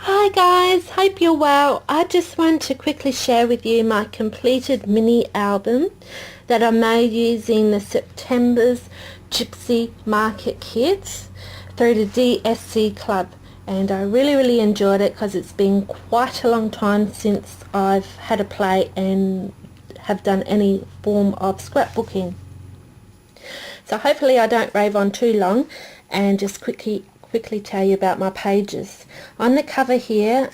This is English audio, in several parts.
Hi guys, hope you're well. I just want to quickly share with you my completed mini album that I made using the September's Gypsy Market Kit through the DSC Club, and I really enjoyed it because it's been quite a long time since I've had a play and have done any form of scrapbooking. So hopefully I don't rave on too long and just quickly tell you about my pages. On the cover here,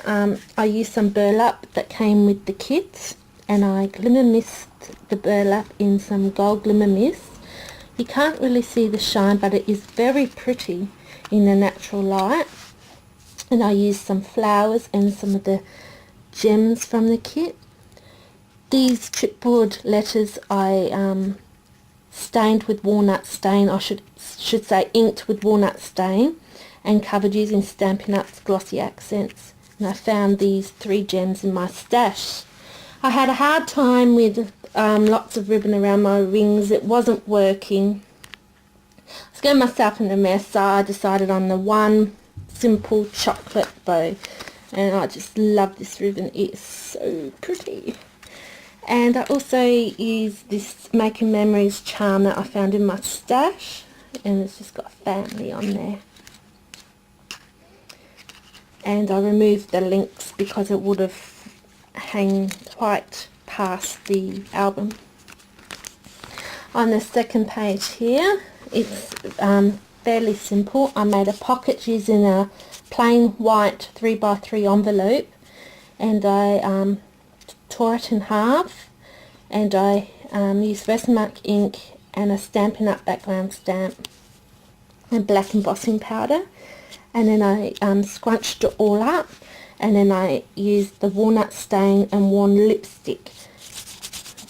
I used some burlap that came with the kit, and I glimmer mist the burlap in some gold glimmer mist. You can't really see the shine, but it is very pretty in the natural light. And I used some flowers and some of the gems from the kit. These chipboard letters I stained with walnut stain, I should say inked with walnut stain, and covered using Stampin' Up's glossy accents. And I found these 3 gems in my stash. I had a hard time with lots of ribbon around my rings. It wasn't working. I was getting myself in a mess, so I decided on the one simple chocolate bow, and I just love this ribbon. It is so pretty. And I also used this Making Memories charm that I found in my stash, and it's just got family on there. And I removed the links because it would have hung quite past the album. On the second page here, it's fairly simple. I made a pocket using a plain white 3x3 envelope, and I tore it in half, and I used Versamark ink and a Stampin' Up background stamp and black embossing powder. And then I scrunched it all up, and then I used the walnut stain and worn lipstick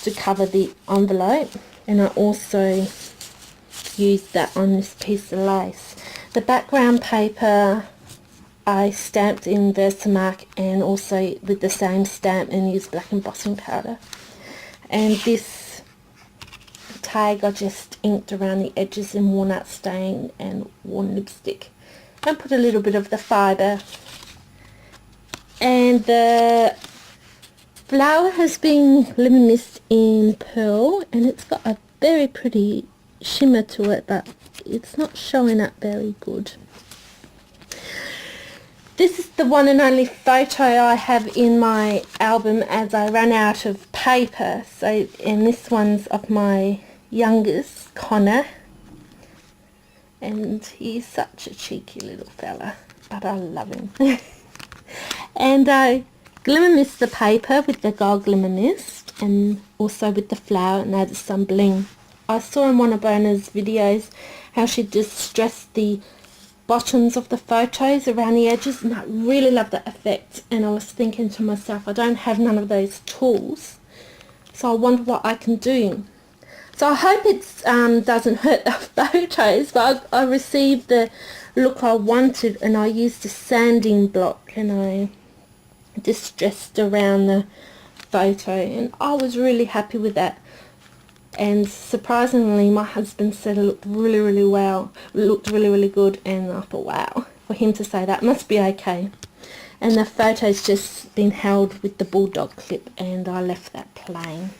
to cover the envelope, and I also used that on this piece of lace. The background paper I stamped in Versamark and also with the same stamp, and used black embossing powder. And this tag I just inked around the edges in walnut stain and worn lipstick, and put a little bit of the fibre. And the flower has been glimmer mist in pearl, and it's got a very pretty shimmer to it, but it's not showing up very good. This is the one and only photo I have in my album, as I ran out of paper. So, and this one's of my youngest, Connor. And he's such a cheeky little fella, but I love him. And I glimmer mist the paper with the gold glimmer mist, and also with the flower, and added some bling. I saw in one of Bona's videos how she distressed the bottoms of the photos around the edges, and I really love that effect. And I was thinking to myself, I don't have none of those tools, so I wonder what I can do. So I hope it doesn't hurt the photos, but I received the look I wanted, and I used a sanding block and I distressed around the photo, and I was really happy with that. And surprisingly, my husband said it looked really well, looked really good, and I thought, wow, for him to say that must be okay. And the photo's just been held with the bulldog clip, and I left that plain.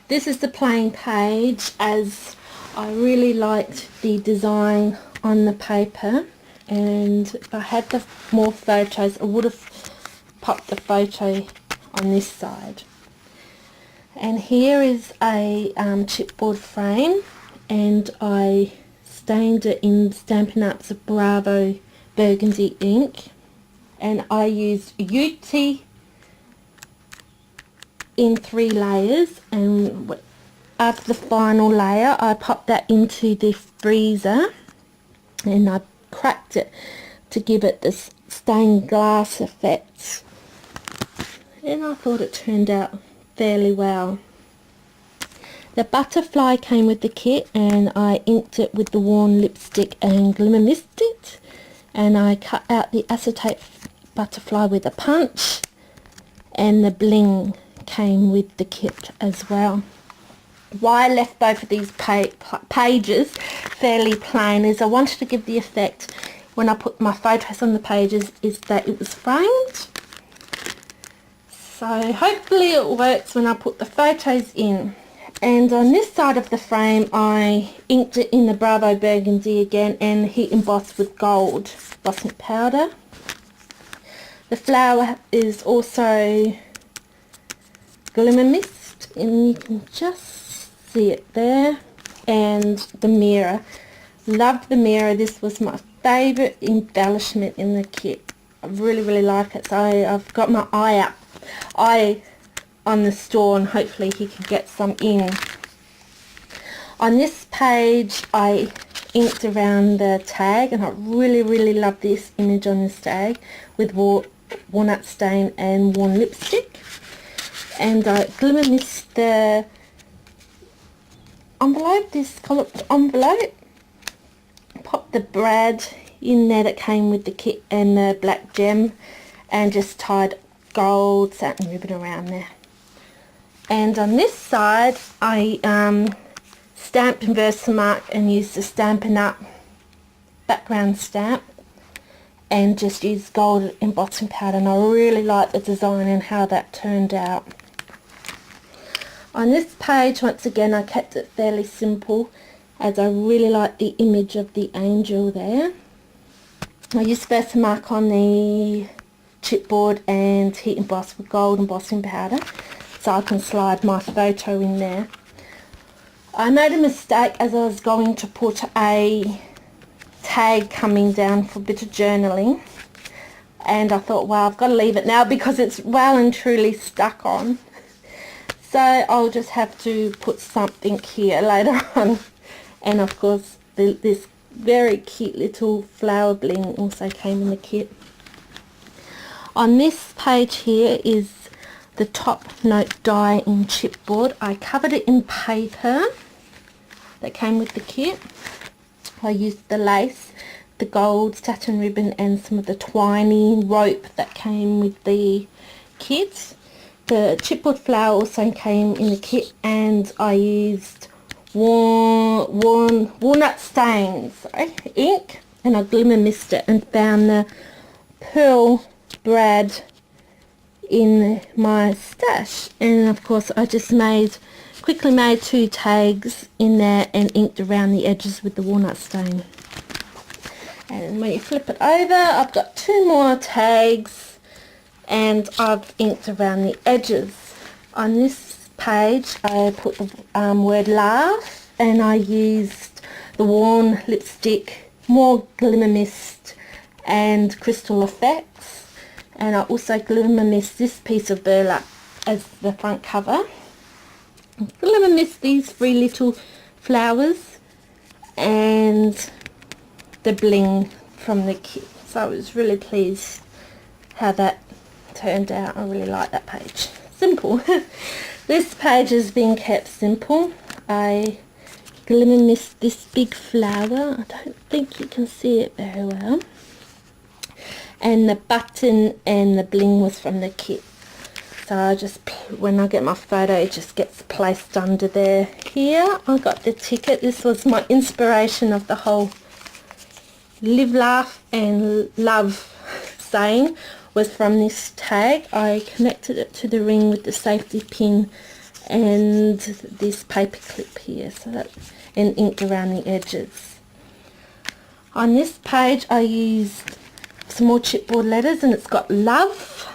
This is the plain page, as I really liked the design on the paper, and if I had the more photos I would have popped the photo on this side. And here is a chipboard frame, and I stained it in Stampin' Up's Bravo burgundy ink, and I used Ute in 3 layers, and after the final layer I popped that into the freezer, and I cracked it to give it this stained glass effect, and I thought it turned out fairly well. The butterfly came with the kit, and I inked it with the worn lipstick and glimmer mist it, and I cut out the acetate butterfly with a punch, and the bling came with the kit as well. Why I left both of these pages fairly plain is I wanted to give the effect when I put my photos on the pages is that it was framed. So hopefully it works when I put the photos in. And on this side of the frame I inked it in the Bravo Burgundy again and heat embossed with gold embossing powder. The flower is also Glimmer Mist, and you can just see it there. And the mirror, love the mirror. This was my favourite embellishment in the kit. I really like it, so I've got my eye on the store, and hopefully he can get some in. On this page I inked around the tag, and I really love this image on this tag with walnut stain and worn lipstick. And I Glimmer Mist the envelope, this coloured envelope, pop the brad in there that came with the kit and the black gem, and just tied gold satin ribbon around there. And on this side I stamped in Versamark and used the Stampin' Up background stamp and just used gold embossing powder, and I really like the design and how that turned out. On this page, once again, I kept it fairly simple as I really like the image of the angel there. I used Versamark on the chipboard and heat embossed with gold embossing powder so I can slide my photo in there. I made a mistake as I was going to put a tag coming down for a bit of journaling, and I thought, well, I've got to leave it now because it's well and truly stuck on. So I'll just have to put something here later on. And of course this very cute little flower bling also came in the kit. On this page here is the top note die in chipboard. I covered it in paper that came with the kit. I used the lace, the gold satin ribbon and some of the twiny rope that came with the kit. The chipboard flower also came in the kit, and I used walnut stains ink, and I Glimmer Mist it and found the pearl brad in my stash. And of course I just quickly made 2 tags in there and inked around the edges with the walnut stain. And when you flip it over, I've got 2 more tags and I've inked around the edges. On this page I put the word laugh, and I used the worn lipstick, more Glimmer Mist and Crystal Effects, and I also Glimmer Mist this piece of burlap as the front cover. Glimmer Mist these 3 little flowers and the bling from the kit. So I was really pleased how that turned out. I really like that page. Simple. This page has been kept simple. I Glimmer Mist this big flower. I don't think you can see it very well. And the button and the bling was from the kit. So I just, when I get my photo, it just gets placed under there. Here I got the ticket. This was my inspiration of the whole live, laugh and love saying, was from this tag. I connected it to the ring with the safety pin and this paper clip here, so that, and inked around the edges. On this page I used some more chipboard letters, and it's got love,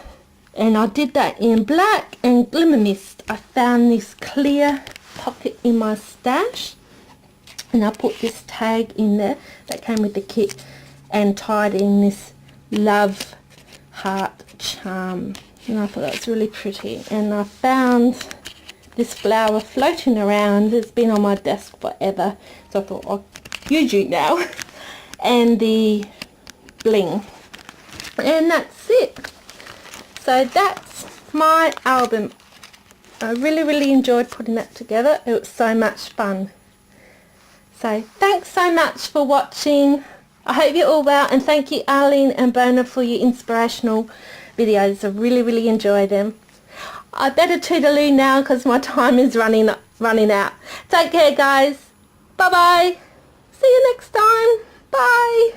and I did that in black and Glimmer Mist. I found this clear pocket in my stash, and I put this tag in there that came with the kit and tied in this love heart charm, and I thought that was really pretty. And I found this flower floating around. It's been on my desk forever, so I thought I'll use you now. And the bling, and that's it. So that's my album. I really enjoyed putting that together. It was so much fun. So thanks so much for watching. I hope you're all well, and thank you Arlene and Bona for your inspirational videos. I really enjoy them. I better toodaloo now because my time is running out. Take care guys. Bye bye. See you next time. Bye.